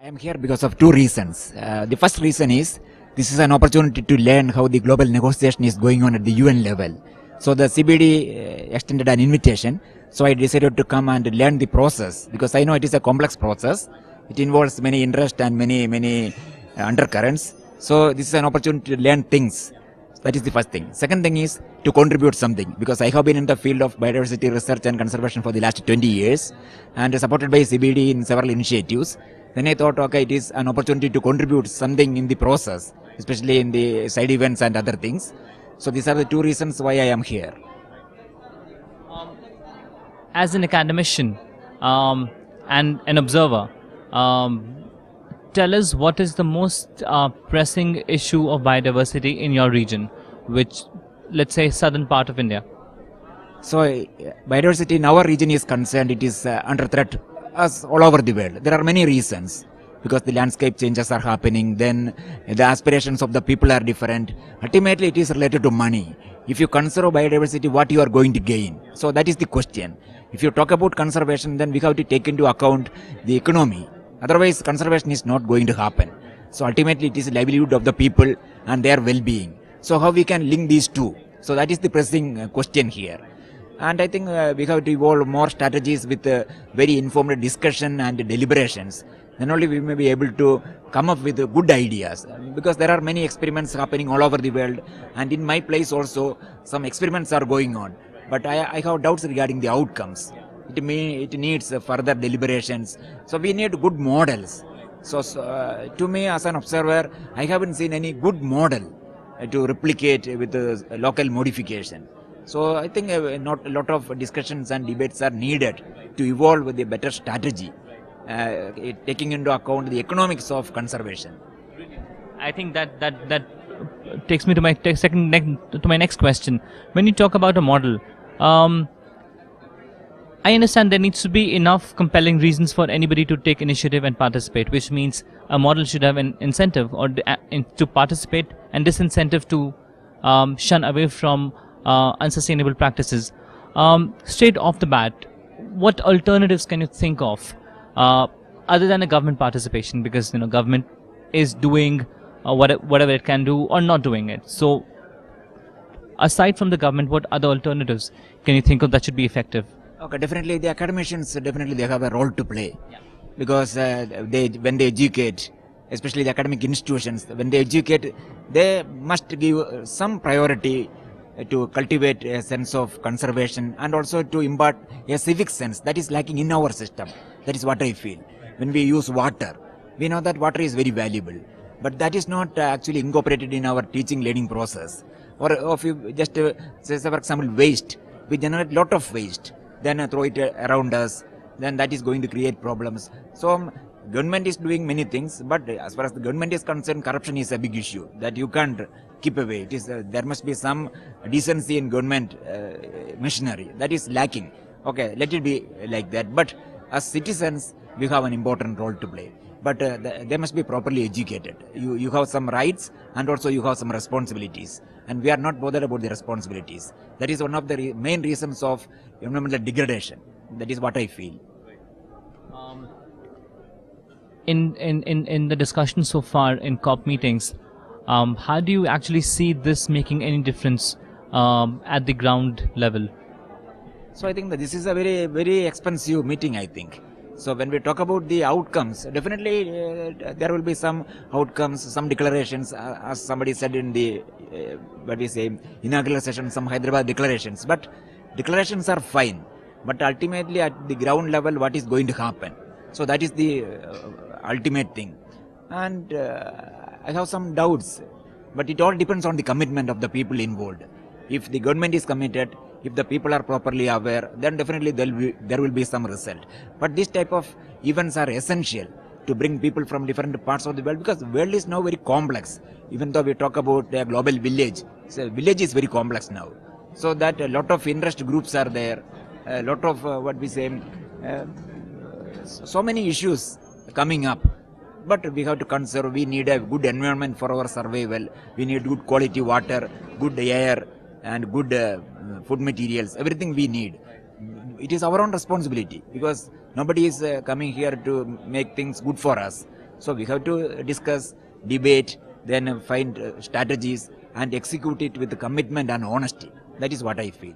I am here because of two reasons. The first reason is this is an opportunity to learn how the global negotiation is going on at the UN level. So the CBD extended an invitation. So I decided to come and learn the process because I know it is a complex process. It involves many interests and many undercurrents. So this is an opportunity to learn things. That is the first thing. Second thing is to contribute something because I have been in the field of biodiversity research and conservation for the last 20 years and supported by CBD in several initiatives. Then I thought, okay, it is an opportunity to contribute something in the process, especially in the side events and other things. So these are the two reasons why I am here. As an academician and an observer, tell us what is the most pressing issue of biodiversity in your region, which, let's say, southern part of India. So biodiversity in our region is concerned, it is under threat as all over the world. There are many reasons because the landscape changes are happening, then the aspirations of the people are different. Ultimately, it is related to money. If you conserve biodiversity, what you are going to gain? So that is the question. If you talk about conservation, then we have to take into account the economy. Otherwise, conservation is not going to happen. So ultimately, it is the livelihood of the people and their well-being. So how we can link these two? So that is the pressing question here. And I think we have to evolve more strategies with very informed discussion and deliberations. Then only we may be able to come up with good ideas. Because there are many experiments happening all over the world. And in my place also, some experiments are going on. But I have doubts regarding the outcomes. It needs further deliberations. So we need good models. So to me as an observer, I haven't seen any good model to replicate with local modification. So I think not a lot of discussions and debates are needed to evolve with a better strategy, taking into account the economics of conservation. I think that takes me to my next question. When you talk about a model, I understand there needs to be enough compelling reasons for anybody to take initiative and participate, which means a model should have an incentive or to participate and disincentive to shun away from unsustainable practices. Straight off the bat, what alternatives can you think of other than a government participation? Because government is doing whatever it can do or not doing it. So, aside from the government, what other alternatives can you think of that should be effective? Okay, definitely the academicians they have a role to play because when they educate, especially the academic institutions, when they educate, they must give some priority to cultivate a sense of conservation and also to impart a civic sense that is lacking in our system. That is what I feel. When we use water, we know that water is very valuable, but that is not actually incorporated in our teaching learning process. Or if you just say, for example, waste, we generate lot of waste, then throw it around us, then that is going to create problems. So government is doing many things, but as far as the government is concerned, corruption is a big issue that you can't keep away. It is there must be some decency in government machinery that is lacking. Okay, let it be like that. But as citizens, we have an important role to play. But they must be properly educated. You have some rights and also you have some responsibilities. And we are not bothered about the responsibilities. That is one of the main reasons of environmental degradation. That is what I feel. In the discussion so far in COP meetings, how do you actually see this making any difference at the ground level? So I think that this is a very expensive meeting, I think. So when we talk about the outcomes, definitely there will be some outcomes, some declarations, as somebody said in the inaugural session, some Hyderabad declarations. But declarations are fine. But ultimately at the ground level, what is going to happen? So that is the ultimate thing. And I have some doubts, but it all depends on the commitment of the people involved. If the government is committed, if the people are properly aware, then definitely there will be some result. But this type of events are essential to bring people from different parts of the world because the world is now very complex. Even though we talk about a global village, so village is very complex now. So that a lot of interest groups are there, a lot of so many issues coming up. But we have to conserve, we need a good environment for our survival, we need good quality water, good air and good food materials, everything we need. It is our own responsibility because nobody is coming here to make things good for us. So we have to discuss, debate, then find strategies and execute it with commitment and honesty. That is what I feel.